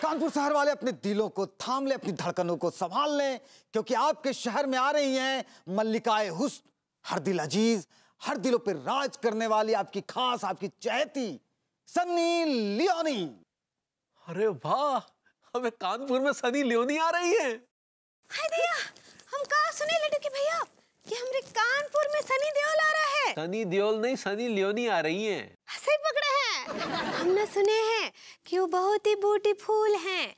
कानपुर शहर वाले अपने दिलों को थाम ले, अपनी धड़कनों को संभाल लें, क्योंकि आपके शहर में आ रही हैं मल्लिकाए हुस्न, हर दिल अजीज, हर दिलों पर राज करने वाली आपकी खास, आपकी चहेती सन्नी लियोनी। अरे वाह, हमें कानपुर में सनी लियोनी आ रही है। हाय भैया, हम कहाँ सुने लड्डू के भैया कि हमरे कानपुर में सनी देओल आ रहा है। सनी देओल नहीं, सनी लियोनी आ रही है। सही पकड़े हैं। हमने सुने हैं कि वो बहुत ही ब्यूटीफुल हैं।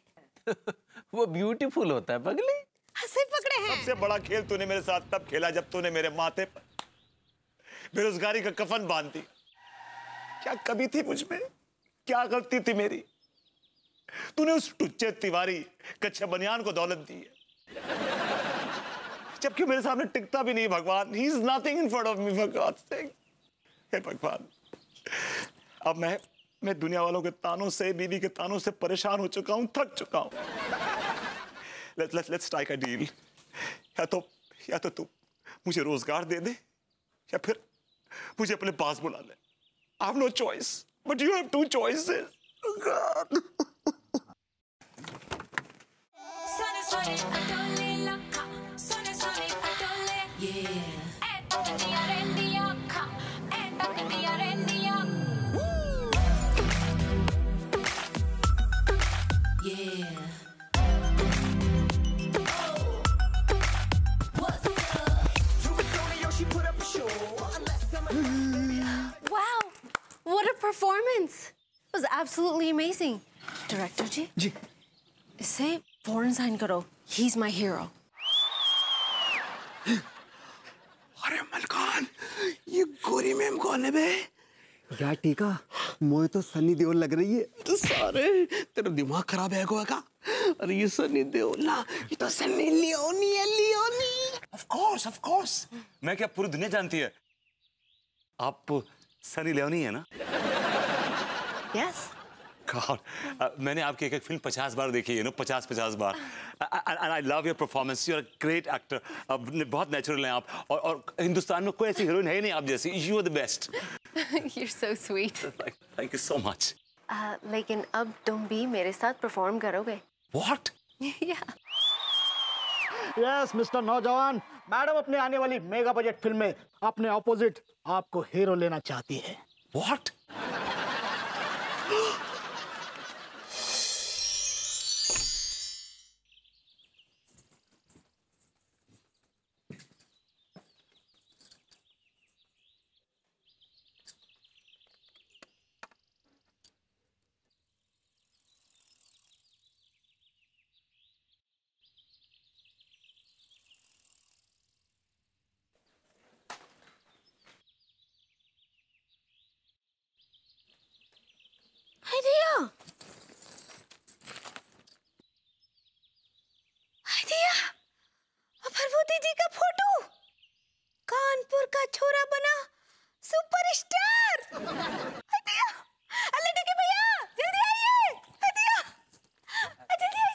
वो ब्यूटीफुल होता है पगली। सही पकड़े हैं। सबसे बड़ा खेल तूने मेरे साथ तब खेला जब तूने मेरे माथे पर बेरोजगारी का कफन बांध दी। क्या कमी थी मुझ में, क्या गलती थी मेरी? तूने उस टुच्चे तिवारी कच्चे बनियान को दौलत दी है, जबकि मेरे सामने टिकता भी नहीं। भगवान, he is nothing in front of me, for God's sake. हे भगवान, अब मैं दुनिया वालों के तानों से, बीवी के तानों से परेशान हो चुका हूं, थक चुका हूं। Let's strike a deal. या तो तू मुझे रोजगार दे दे, या फिर मुझे अपने पास बुला ले। I have no choice, but you have two choices. Oh God. Wow, what a performance! It was absolutely amazing. Director जी, इसे फौरन साइन करो. He's my hero. अरे मलकान, ये गोरी मैम कौन है बे? यार टीका, मुझे तो सनी देओल लग रही है। तो सारे तेरा दिमाग खराब है क्या? अरे ये सनी देओल ना, ये तो सनी लियोनी है, लियोनी। Of course. मैं क्या पूरी दुनिया जानती है? आप सनी लियोनी है ना? Yes. God, मैंने आपकी एक फिल्म 50 बार देखी है, 50 बार। And I love your performance. You're a great actor. बहुत नेचुरल हैं आप, और हिंदुस्तान में कोई ऐसी हीरोइन है ही नहीं आप जैसी। You are the best. You're so sweet. Thank you so much. लेकिन अब तुम भी मेरे साथ परफॉर्म करोगे? What? Yeah. यस मिस्टर नौजवान, मैडम अपने आने वाली मेगा बजट फिल्म में अपने ऑपोजिट आपको हीरो लेना चाहती है। What? भगवती जी का फोटो, कानपुर का छोरा बना सुपरस्टार। लड्डू के भैया जल्दी आइए। जल्दी आइए।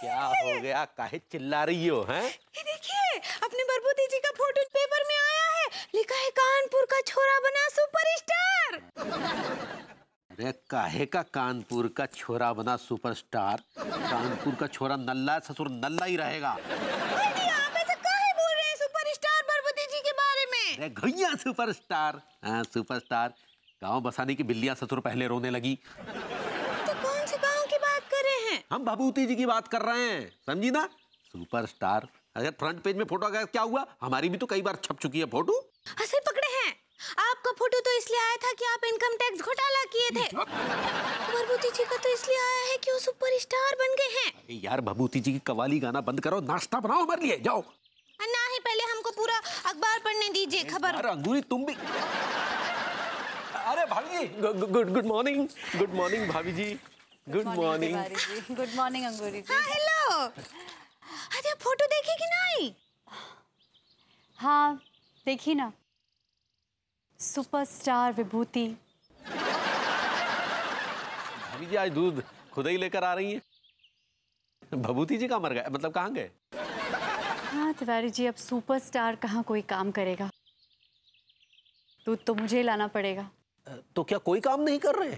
क्या हो गया, काहे चिल्ला रही हो? हैं? ये देखिए, अपने भगवती जी का फोटो पेपर में आया है, लिखा है कानपुर का छोरा बना सुपरस्टार। अरे काहे का कानपुर का छोरा बना सुपरस्टार? कानपुर का छोरा नल्ला, ससुर नल्ला ही रहेगा। घैया सुपरस्टार। हाँ सुपरस्टार। गांव बसाने की बिल्लियां ससुर पहले रोने लगी। तो कौन से गांव की बात कर रहे हैं? हम भभूति जी की बात कर रहे हैं, समझी ना? सुपरस्टार। अगर फ्रंट पेज में फोटो आ गया क्या हुआ? हमारी भी तो कई बार छप चुकी है फोटो। ऐसे पकड़े हैं। आपका फोटो तो इसलिए आया था कि आप इनकम टैक्स घोटाला किए थे। भभूति जी का तो इसलिए आया है कि वो सुपरस्टार बन गए हैं। यार भभूति जी की कवाली गाना बंद करो, नाश्ता बनाओ हमारे लिए, जाओ। ना ही पहले हमको पूरा अखबार पढ़ने दीजिए, खबर। अंगूरी तुम भी। अरे भाभी जी, गुड मॉर्निंग। गुड मॉर्निंग भाभी जी। Good morning. Good morning Angoori ji. हाँ हेलो। अरे फोटो देखी कि नहीं? हाँ देखी ना, सुपरस्टार विभूति। भाभी जी आज दूध खुद ही लेकर आ रही हैं। भभूति जी कहाँ मर गए, मतलब कहाँ गए? हाँ तिवारी जी, अब सुपरस्टार कहाँ कोई काम करेगा, दूध तो मुझे लाना पड़ेगा। तो क्या कोई काम नहीं कर रहे?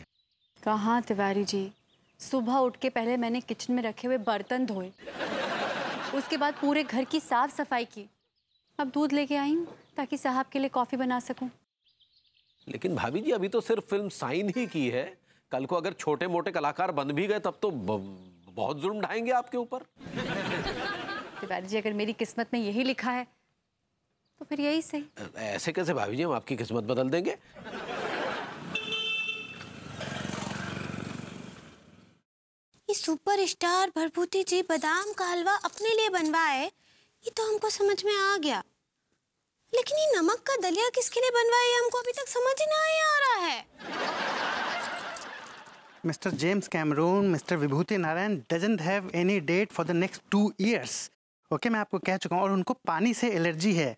कहाँ तिवारी जी, सुबह उठ के पहले मैंने किचन में रखे हुए बर्तन धोए, उसके बाद पूरे घर की साफ सफाई की। अब दूध लेके आई हूँ ताकि साहब के लिए कॉफी बना सकूं। लेकिन भाभी जी अभी तो सिर्फ फिल्म साइन ही की है, कल को अगर छोटे मोटे कलाकार बन भी गए तब तो बहुत जुर्म ढाएंगे आपके ऊपर। तिवारी जी, अगर मेरी किस्मत में यही लिखा है तो फिर यही सही। ऐसे कैसे भाभी जी, हम आपकी किस्मत बदल देंगे। ये सुपरस्टार भरभूति जी बादाम का हलवा अपने लिए बनवाए, ये तो हमको समझ में आ गया, लेकिन ये नमक का दलिया किसके लिए बनवाए हमको अभी तक समझ ही नहीं आ रहा है। Mr. James Cameron, Mr. Vibhuti Narayan doesn't have any date for the next 2 years. Okay, मैं आपको कह चुका हूँ। और उनको पानी से एलर्जी है,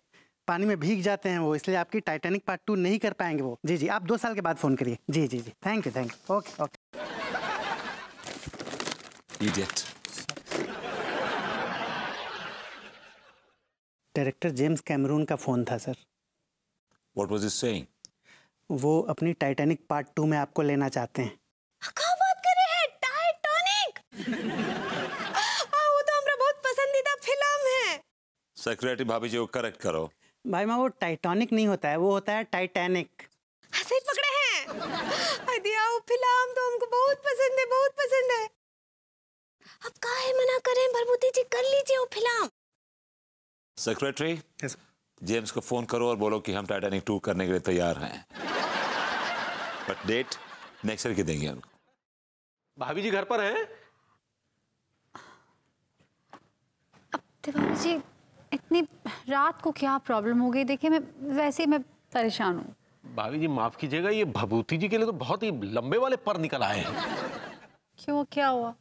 पानी में भीग जाते हैं वो, इसलिए आपकी टाइटैनिक पार्ट 2 नहीं कर पाएंगे वो। जी जी, आप 2 साल के बाद फ़ोन करिए। जी जी जी, thank you okay okay. Idiot. Director James Cameron का फ़ोन था sir. What was he saying? वो अपनी टाइटैनिक पार्ट 2 में आपको लेना चाहते हैं। क्या बात कर रहे हैं? टाइटैनिक? वो तो हमारा बहुत पसंदीदा फिल्म है। सेक्रेटरी भाभी जी को करेक्ट करो। भाई माँ, वो टाइटैनिक नहीं होता है, वो होता है टाइटैनिक। सही पकड़े हैं। दिया, वो फिल्म तो हमको बहुत पसंद है, बहुत पसंद है। अब काहे मना करें भरभूति जी, कर लीजिए वो फिल्म। सेक्रेटरी, जेम्स को फोन करो और बोलो कि हम टाइटैनिक 2 करने के लिए तैयार हैं, बट डेट नेक्स्ट ईयर की देंगे उनको। भाभी जी घर पर हैं? अब तिवारी जी, इतनी रात को क्या प्रॉब्लम हो गई? देखिए, मैं वैसे ही मैं परेशान हूँ। भाभी जी माफ कीजिएगा, ये भभूति जी के लिए तो बहुत ही लंबे वाले पर निकल आए हैं। क्यों, क्या हुआ?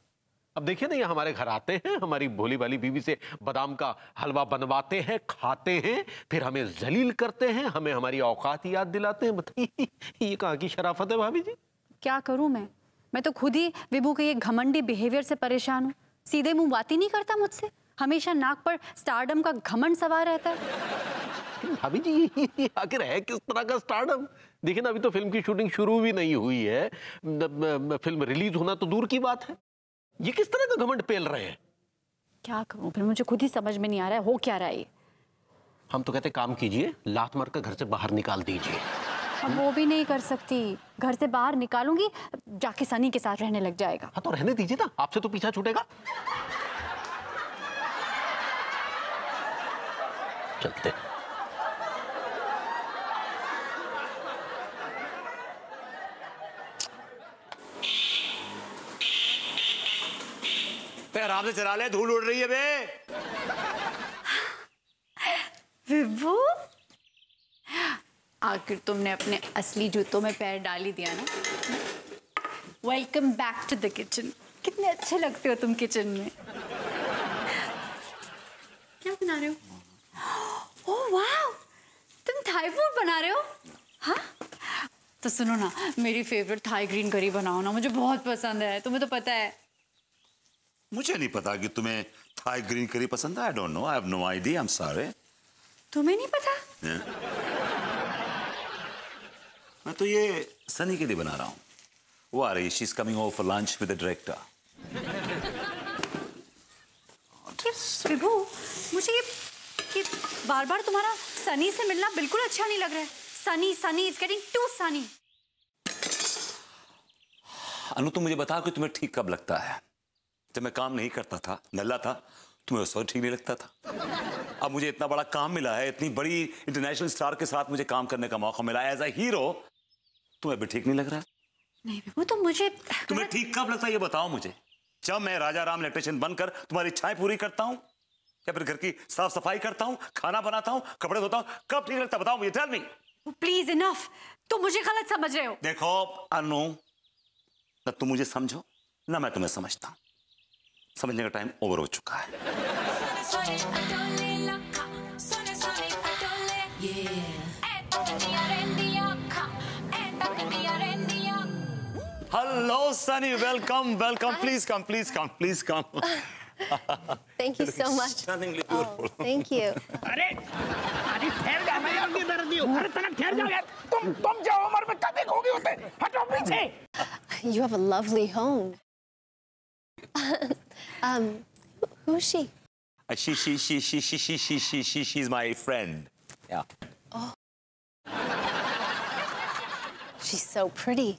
अब देखिए ना, ये हमारे घर आते हैं, हमारी भोली वाली बीवी से बादाम का हलवा बनवाते हैं, खाते हैं, फिर हमें जलील करते हैं, हमें हमारी औकात याद दिलाते हैं। बताइए ये कहाँ की शराफत है भाभी जी? क्या करूं मैं तो खुद ही विभू के ये घमंडी बिहेवियर से परेशान हूँ। सीधे मुंह बात ही नहीं करता मुझसे, हमेशा नाक पर स्टारडम का घमंड सवार रहता है। भाभी जी आखिर है किस तरह का स्टारडम? देखिए ना, अभी तो फिल्म की शूटिंग शुरू भी नहीं हुई है, फिल्म रिलीज होना तो दूर की बात है। ये किस तरह का घमंड पेल रहे हैं? क्या करूं फिर, मुझे खुद ही समझ में नहीं आ रहा है हो क्या रहा है ये। हम तो कहते काम कीजिए, लात मार कर घर से बाहर निकाल दीजिए। अब वो भी नहीं कर सकती, घर से बाहर निकालूंगी जाके सनी के साथ रहने लग जाएगा। हाँ तो रहने दीजिए ना, आपसे तो पीछा छूटेगा। चलते। आराम से चला ले, धूल उड़ रही है बे। विभू, आखिर तुमने अपने असली जूतों में पैर डाल ही दिया ना। Welcome back to the kitchen. कितने अच्छे लगते हो तुम किचन में। क्या बना रहे हो? ओह वाह, तुम थाई फूड बना रहे हो? हाँ तो सुनो ना, मेरी फेवरेट थाई ग्रीन करी बनाओ ना, मुझे बहुत पसंद है, तुम्हें तो पता है। मुझे नहीं पता कि तुम्हें थाई ग्रीन करी पसंद है। I don't know, I have no idea, I am sorry. तुम्हें नहीं पता? मैं तो ये सनी के लिए बना रहा हूँ। वो आ रही, she is coming over for lunch with the director. Vibhu, मुझे ये बार बार तुम्हारा सनी से मिलना बिल्कुल अच्छा नहीं लग रहा है। Sunny sunny is getting too sunny. Anu, तुम मुझे बताओ कि तुम्हें ठीक कब लगता है? जब मैं काम नहीं करता था, नल्ला था, तुम्हें उस वक्त ठीक नहीं लगता था। अब मुझे इतना बड़ा काम मिला है, इतनी बड़ी इंटरनेशनल स्टार के साथ मुझे काम करने का मौका मिला एज अ हीरो, तुम्हें भी ठीक नहीं लग रहा? नहीं विभू, तो मुझे तुम्हें ठीक कब लगता है ये बताओ मुझे। जब मैं राजा राम इलेक्ट्रिशियन बनकर तुम्हारी इच्छाएं पूरी करता हूं, या फिर घर की साफ सफाई करता हूं, खाना बनाता हूं, कपड़े धोता हूं, कब ठीक लगता बताओ मुझे, टेल मी। प्लीज इनफ, तुम मुझे गलत समझ रहे हो। देखो अनु, ना तुम मुझे समझो ना मैं तुम्हें समझता हूं। समझने का टाइम ओवर हो चुका है। Hello Sunny, welcome welcome, please come please come please come. Thank you so much. Stunningly beautiful. Thank you. अरे अरे ठहर जा, मैं अभी इधर नहीं हूँ। अरे तनक ठहर जाओ यार, तुम जाओ, हमारे में कभी खोगे होते, हटो पीछे। You have a lovely home. Who's she? She's my friend. Yeah. Oh. She's so pretty.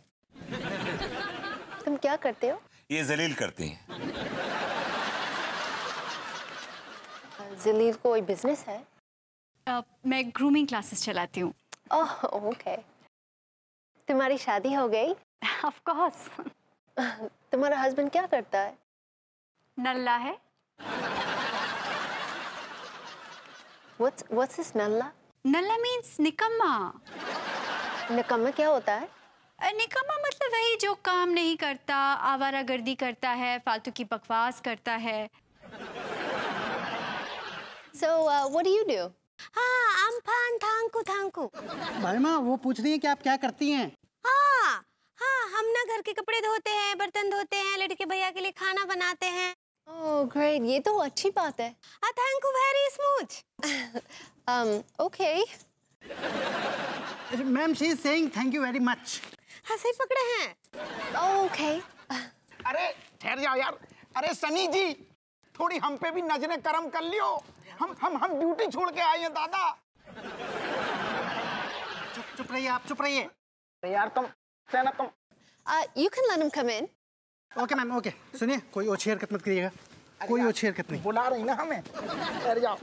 तुम क्या करते हो? ये जलील करती हैं। जलील कोई बिजनेस है? मैं ग्रूमिंग क्लासेस चलाती हूँ। Oh okay. तुम्हारी शादी हो गई? Of course. तुम्हारा हस्बैंड क्या करता है? नल्ला है। What's this Nalla? Nalla means निकम्मा। निकम्मा क्या होता है? निकम्मा मतलब वही जो काम नहीं करता, आवारागर्दी करता है, फालतू की बकवास करता है। So what do you do? हाँ, अम्फान थांकू थांकू। भाई माँ वो पूछ रही है कि आप क्या करती हैं? हाँ हाँ, हम ना घर के कपड़े धोते हैं, बर्तन धोते हैं, लड़के भैया के लिए खाना बनाते हैं। ओह ग्रेट, ये तो अच्छी बात है। Thank you very smooth. Okay. Ma'am she is saying thank you very much. हाँ सही पकड़े हैं। ओके। अरे ठहर जाओ यार। अरे सनी जी, थोड़ी हम पे भी नजरें करम कर लियो। हम ड्यूटी छोड़ के आए हैं दादा। चुप रहिए आप, चुप रहिए। अरे यार तुम सहना तुम। You can let him come in. Okay ma'am okay. सुनिए कोई ओछी हरकत मत करिएगा, कोई ओछी हरकत नहीं। बुला रही ना हमें। ठहर जाओ।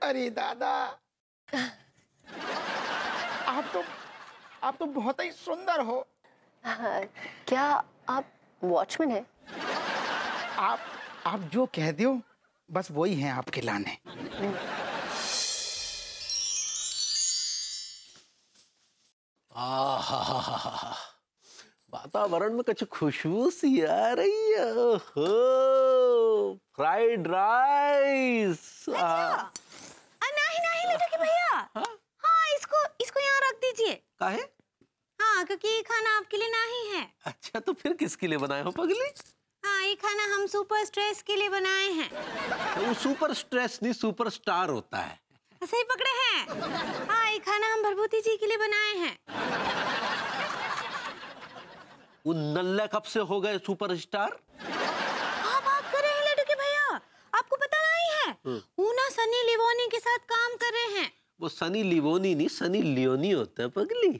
अरे दादा, आप तो बहुत ही सुंदर हो। क्या आप वॉचमैन हैं? आप जो कह दो बस वही हैं आपके लाने। वातावरण में कुछ खुशबू सी आ रही है। Fried rice. नहीं लड़के भैया। हाँ इसको यहाँ रख दीजिए। काहे? हाँ क्योंकि ये खाना आपके लिए नहीं है। अच्छा तो फिर किसके लिए बनाए हो पगली? हाँ ये खाना हम सुपर स्ट्रेस के लिए बनाए हैं। तो वो सुपर स्ट्रेस नहीं सुपर स्टार होता है। सही पकड़े हैं। हाँ ये खाना हम भरभूति जी के लिए बनाए हैं। वो नल्ला कब से हो गए सुपर स्टार? क्या बात कर रहे हैं लड़के भैया, आपको पता नहीं है? वो ना सनी लियोनी के साथ काम कर रहे हैं। वो सनी लियोनी नहीं सनी लियोनी होता है पगली।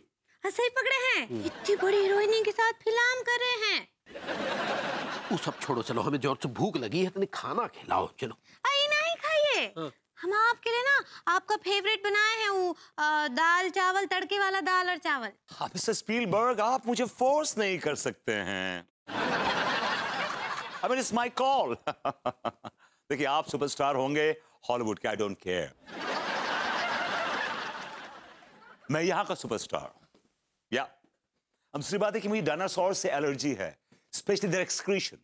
सही पकड़े हैं। इतनी बड़ी हीरोइन के साथ फिल्म कर रहे हैं। वो सब छोड़ो, चलो हमें जोर से भूख लगी है, तो खाना खिलाओ चलो। नहीं खाइए। हम आपके लिए ना आपका फेवरेट बनाए हैं, वो दाल चावल, तड़के वाला दाल और चावल। मिस्टर स्पीलबर्ग, आप मुझे फोर्स नहीं कर सकते हैं। I mean, it's my call. देखिए आप सुपरस्टार होंगे हॉलीवुड के, आई डोंट केयर। मैं यहाँ का सुपरस्टार हूं। या अब दूसरी बात है कि मुझे डायनासोर से एलर्जी है, स्पेशली देयर एक्सक्रीशन।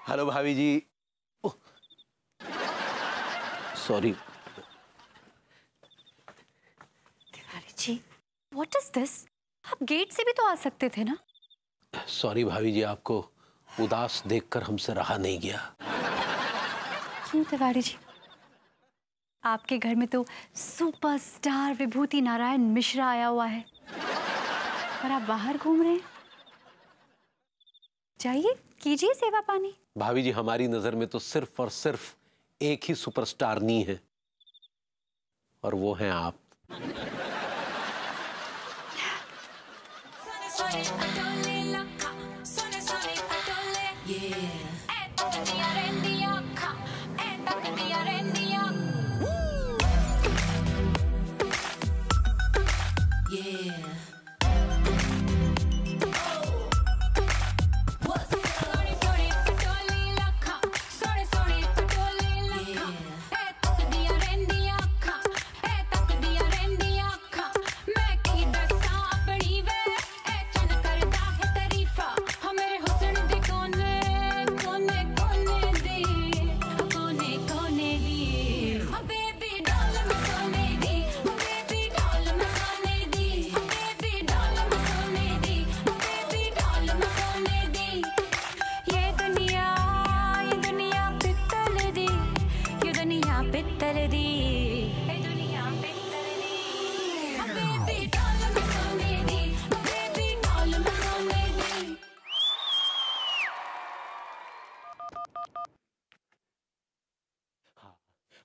हेलो भाभी जी। Sorry. Tiwari ji, what is this? आप गेट से भी तो आ सकते थे ना। सॉरी भाभी जी, आपको उदास देखकर हमसे रहा नहीं गया। क्यों तिवारी जी? आपके घर में तो सुपरस्टार विभूति नारायण मिश्रा आया हुआ है और आप बाहर घूम रहे हैं। जाइए कीजिए सेवा पानी। भाभी जी, हमारी नजर में तो सिर्फ और सिर्फ एक ही सुपरस्टार नहीं है, और वो हैं आप।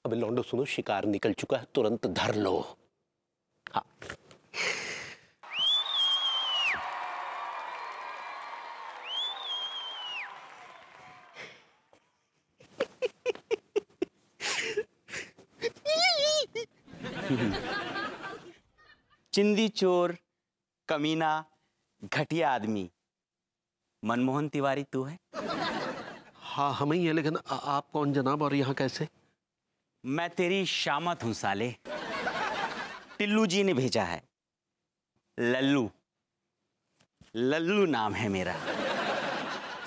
अबे लौंडो सुनो, शिकार निकल चुका है, तुरंत धर लो। हाँ। चिंदी चोर, कमीना, घटिया आदमी, मनमोहन तिवारी तू है? हाँ हम ही है, लेकिन आप कौन जनाब, और यहाँ कैसे? मैं तेरी शामत हूं साले। टिल्लू जी ने भेजा है। लल्लू, लल्लू नाम है मेरा।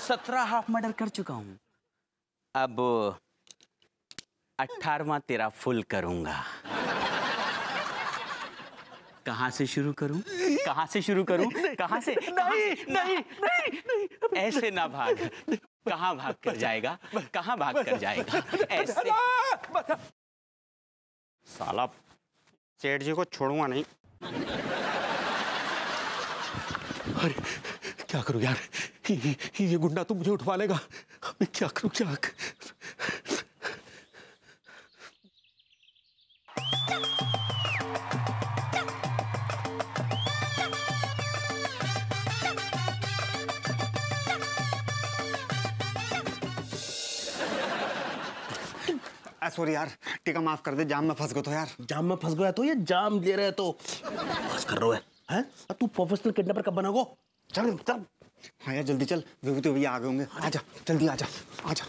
17 हाफ मर्डर कर चुका हूं, अब 18वां तेरा फुल करूंगा। कहां से शुरू करूं? कहां से शुरू करूं? कहां से? नहीं, ऐसे ना भाग। कहां भाग कर जाएगा? कहां भाग कर जाएगा? ऐसे। साला सेठ जी को छोड़ूंगा नहीं। अरे क्या करूं यार, ये गुंडा तो मुझे उठवा लेगा। मैं क्या करूं, क्या सॉरी यार, टीका माफ कर दे, जाम में फंस गया तो यार। जाम में फंस गया तो या जाम ले रहे तो बस कर रहा है? अब तू प्रोफेशनल किडनैपर कब बनाओ? चल चल। हाँ यार जल्दी चल, विभूति भैया आ गए होंगे। आजा जल्दी, आजा आजा।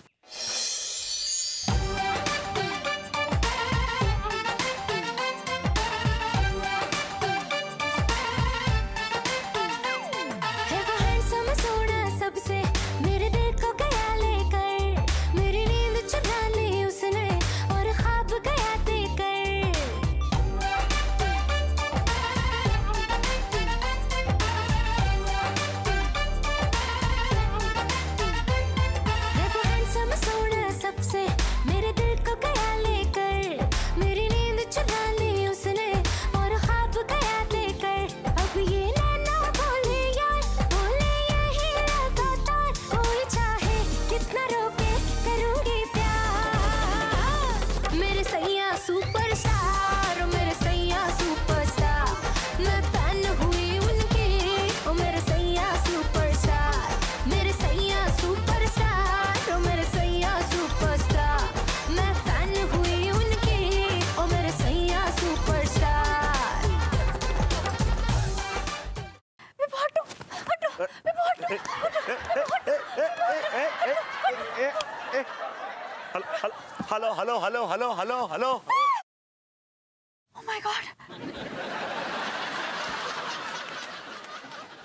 Hello hello hello hello hello hello. Oh my God,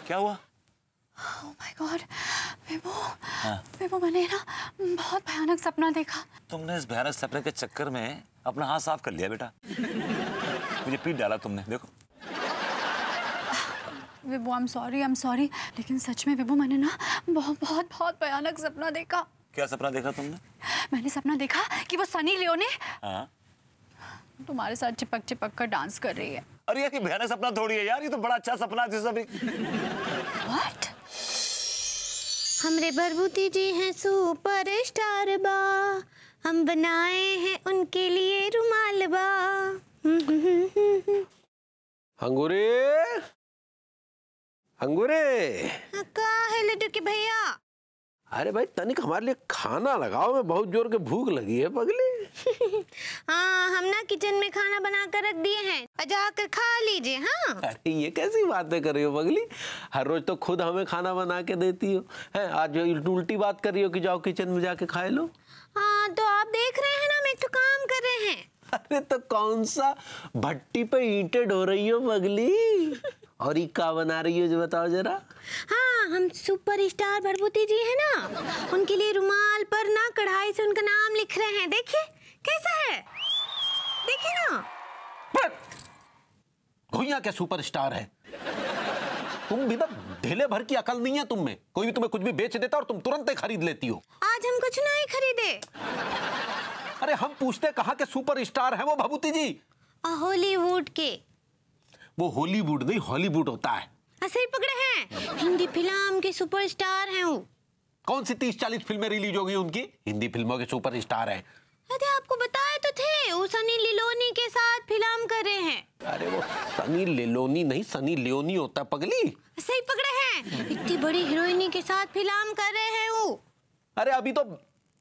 क्या हुआ? ओह माय गॉड विभू, विभू मैंने ना बहुत भयानक सपना देखा। तुमने इस भयानक सपने के चक्कर में अपना हाथ साफ कर लिया बेटा, मुझे पीट डाला तुमने। देखो विभू, आई एम सॉरी, लेकिन सच में विभू मैंने ना बहुत भयानक सपना देखा। क्या सपना देखा तुमने? मैंने सपना देखा कि वो सनी लियोनी हाँ? तुम्हारे साथ चिपक कर डांस कर रही है। अरे यार ये भयानक सपना थोड़ी है यार, ये तो बड़ा अच्छा सपना है। What? हमरे भरभूति जी हैं सुपर स्टार बा, हम बनाए हैं उनके लिए रुमाल बा। अंगूरे, अंगूरे। का है लड्डू के भैया? अरे भाई तनिक हमारे लिए खाना लगाओ, मैं बहुत जोर के भूख लगी है पगली। हाँ, हम ना किचन में खाना बना कर रख दिए हैं, जाकर खा लीजिए। हाँ। अरे ये कैसी बातें कर रही हो पगली, हर रोज तो खुद हमें खाना बना के देती हो, है आज उल्टी बात कर रही हो कि जाओ किचन में जाके खाए लो। हाँ तो आप देख रहे हैं ना, मैं तो काम कर रहे हैं। अरे तो कौन सा भट्टी पे ईंटें ढो रही हो पगली, और ये क्या बना रही हो जो बताओ जरा। हाँ, हम सुपरस्टार भरभूति जी है ना, उनके लिए रुमाल पर ना कढ़ाई से उनका नाम लिख रहे हैं। देखिए कैसा है, देखिए ना। भैया क्या सुपरस्टार है, तुम भी ना ढेले भर की अकल नहीं है तुम में, कोई भी तुम्हें कुछ भी बेच देता और तुम तुरंत ही खरीद लेती हो। आज हम कुछ नहीं खरीदे। अरे हम पूछते कहाँ के सुपरस्टार है वो भभूति जी? हॉलीवुड के। वो हॉलीवुड नहीं हॉलीवुड होता है। ऐसे ही पकड़े हैं, हिंदी फिल्म के सुपरस्टार हैं वो। कौन सी 30-40 फिल्में रिलीज हो गई उनकी, हिंदी फिल्मों के सुपरस्टार हैं। अरे आपको बताए तो थे, वो सनी लियोनी के साथ फिल्म कर रहे हैं। अरे वो सनी लियोनी नहीं, सनी लियोनी होता है पगली। सही पकड़े हैं, इतनी बड़ी हीरोइनी के साथ फिल्म कर रहे हैं वो। अरे अभी तो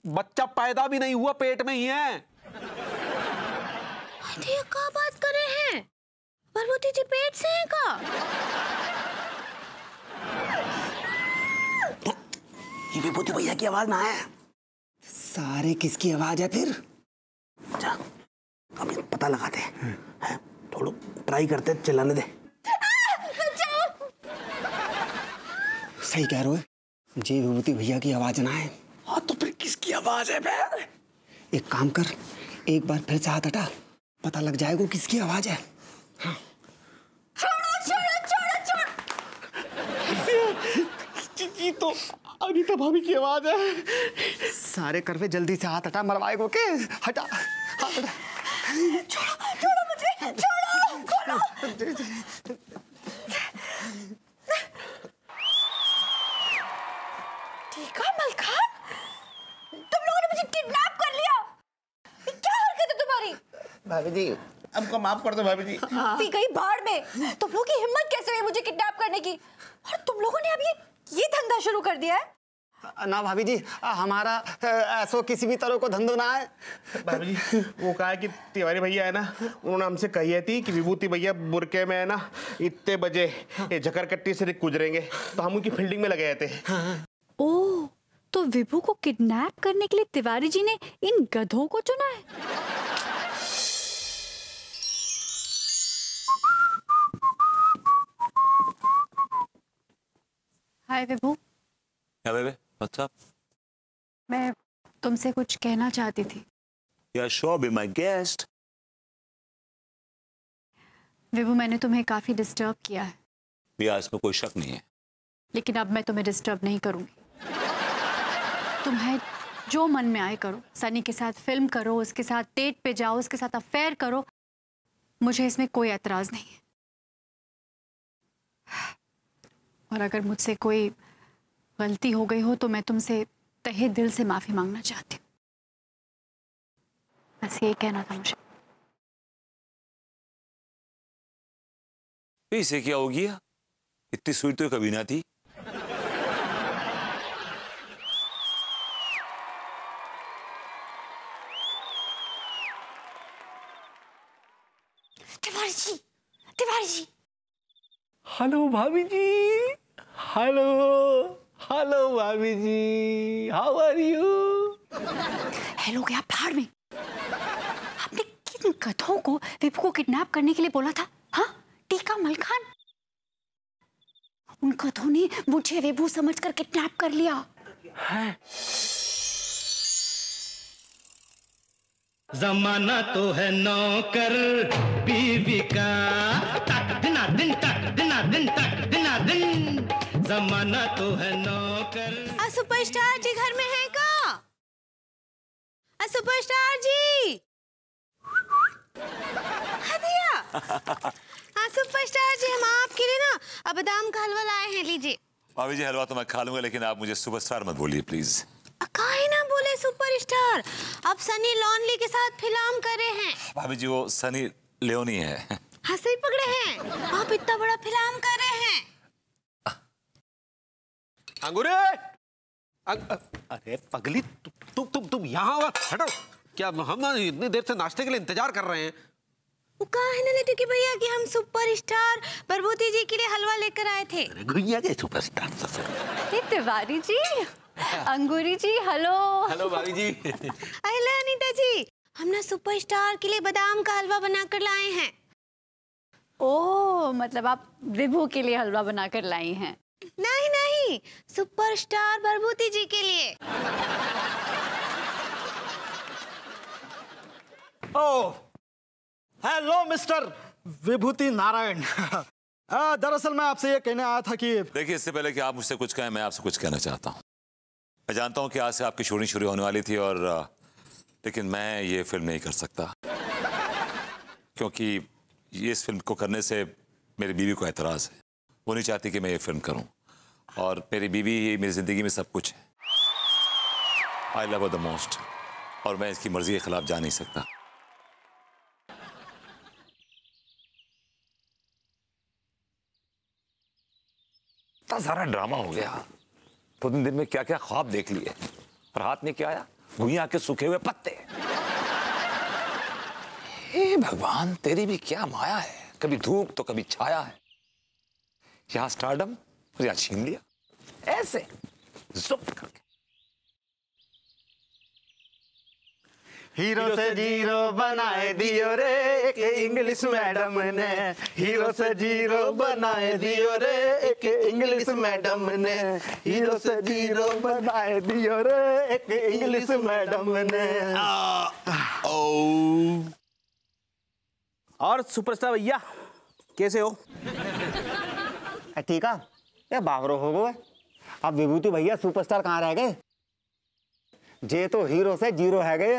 बच्चा पैदा भी नहीं हुआ, पेट में ही है। अरे क्या बात कर रहे हैं, भरभूति जी पेट से हैं का? ये विभूति भैया की आवाज ना है। सारे किसकी आवाज है फिर? अच्छा अब पता लगाते हैं, थोड़ा ट्राई करते हैं, चिल्लाने दे। सही कह रहे हो, जी विभूति भैया की आवाज ना है। हाँ तो फिर किसकी आवाज है फिर? एक काम कर, एक बार फिर से हाथ हटा, पता लग जाएगा किसकी आवाज है। हाँ। ये तो अनीता भाभी की आवाज है। सारे करवे जल्दी से हाथ हटा, मरवाएगो के। हटा हाथ हटा। छोड़ो मुझे, छोड़ो, खोलो। टीका मलखान, तुम लोगों ने मुझे किडनैप कर लिया। क्या हरकत है तुम्हारी? भाभी जी हमको माफ कर दो भाभी जी। सी गई भाड़ में, तुम लोगों की हिम्मत कैसे हुई मुझे किडनैप करने की? और तुम लोगों ने अभी ये धंधा शुरू कर दिया है? ना भाभी जी, हमारा ऐसो किसी भी तरह को धंधो ना है। भाभी जी वो कहा है कि तिवारी भैया है ना, उन्होंने हमसे कही है थी कि विभूति भैया बुरके में है ना इतने बजे ये झकरकट्टी से गुजरेंगे, तो हम उनकी फील्डिंग में लगे थे। ओह, तो विभू को किडनैप करने के लिए तिवारी जी ने इन गधों को चुना है। हाय विभू। क्या बेबे, व्हाट्स अप? मैं तुमसे कुछ कहना चाहती थी। या श्योर, बी माय गेस्ट। विभू, मैंने तुम्हें काफी डिस्टर्ब किया है। भैया इसमें कोई शक नहीं है, लेकिन अब मैं तुम्हें डिस्टर्ब नहीं करूंगी। तुम्हें जो मन में आए करो, सनी के साथ फिल्म करो, उसके साथ डेट पे जाओ, उसके साथ अफेयर करो, मुझे इसमें कोई एतराज नहीं है। और अगर मुझसे कोई गलती हो गई हो तो मैं तुमसे तहे दिल से माफी मांगना चाहती हूँ। बस यही कहना था मुझे। इसे क्या हो गया, इतनी स्वीट तो कभी ना थी। तिवारी जी, तिवारी जी। हेलो भाभी जी, हेलो हेलो भाभी जी, हाउ आर यू? हेलो गया भाड़ में। आपने किन गधों को विभू को किडनैप करने के लिए बोला था? हाँ, टीका मलखान। उन गधों ने मुझे विभू समझकर किडनैप कर लिया है। जमाना तो है नौकर बीवी का, तक दिना दिन, तक दिना दिन, तक दिना दिन। जमाना तो है नौकर। सुपरस्टार जी घर में है का? सुपरस्टार जी। सुपरस्टार जी, हम आपके लिए ना बादाम का हलवा लाए हैं, लीजिए। भाभी जी हलवा तो मैं खा लूंगा, लेकिन आप मुझे सुपरस्टार मत बोलिए प्लीज। काहे ना बोले सुपरस्टार, अब सनी लियोनी के साथ फिल्म कर रहे हैं। भाभी जी वो सनी लियोनी है। हाँ सही पकड़े हैं, आप इतना बड़ा फिल्म कर रहे हैं। अंगूरे अरे पगली, तुम यहाँ हटो। क्या हम इतनी देर से नाश्ते के लिए इंतजार कर रहे हैं? वो कहा है ना लटकी भैया कि हम सुपरस्टार प्रभुति जी के लिए हलवा लेकर आए थे। गुड़िया के सुपरस्टार। तिवारी जी, अंगूरी जी, हेलो। हेलो भाभी जी। हेलो अनीता जी, हम ना सुपरस्टार के लिए बादाम का हलवा बनाकर लाए हैं। ओह, मतलब आप विभू के लिए हलवा बनाकर लाई हैं? नहीं नहीं, सुपरस्टार प्रभुति जी के लिए। ओह, हेलो मिस्टर विभूति नारायण। दरअसल मैं आपसे ये कहने आया था कि देखिए, इससे पहले कि आप मुझसे कुछ कहें, मैं आपसे कुछ कहना चाहता हूँ। मैं जानता हूँ कि आज से आपकी शूटिंग शुरू होने वाली थी, और लेकिन मैं ये फिल्म नहीं कर सकता, क्योंकि ये इस फिल्म को करने से मेरी बीवी को एतराज़ है। वो नहीं चाहती कि मैं ये फिल्म करूँ, और मेरी बीवी ही मेरी ज़िंदगी में सब कुछ है। I love her the most, और मैं इसकी मर्जी के खिलाफ जा नहीं सकता। इतना सारा ड्रामा हो गया, तो दिन में क्या क्या ख्वाब देख लिए, और हाथ में क्या आया? भुइयां के सूखे हुए पत्ते। हे भगवान, तेरी भी क्या माया है, कभी धूप तो कभी छाया है। यहां स्टारडम और यहां छीन लिया, ऐसे जुप करके। हीरो से जीरो बनाए दियो रे एक इंग्लिश मैडम ने, हीरो से जीरो बनाए दियो रे एक इंग्लिश मैडम ने, हीरो से जीरो बनाए दियो रे एक इंग्लिश मैडम ने। और सुपरस्टार भैया कैसे हो? ठीक है, ये बागरो हो गए। अब विभूति भैया सुपरस्टार कहाँ रह गए? जे तो हीरो से जीरो है गए।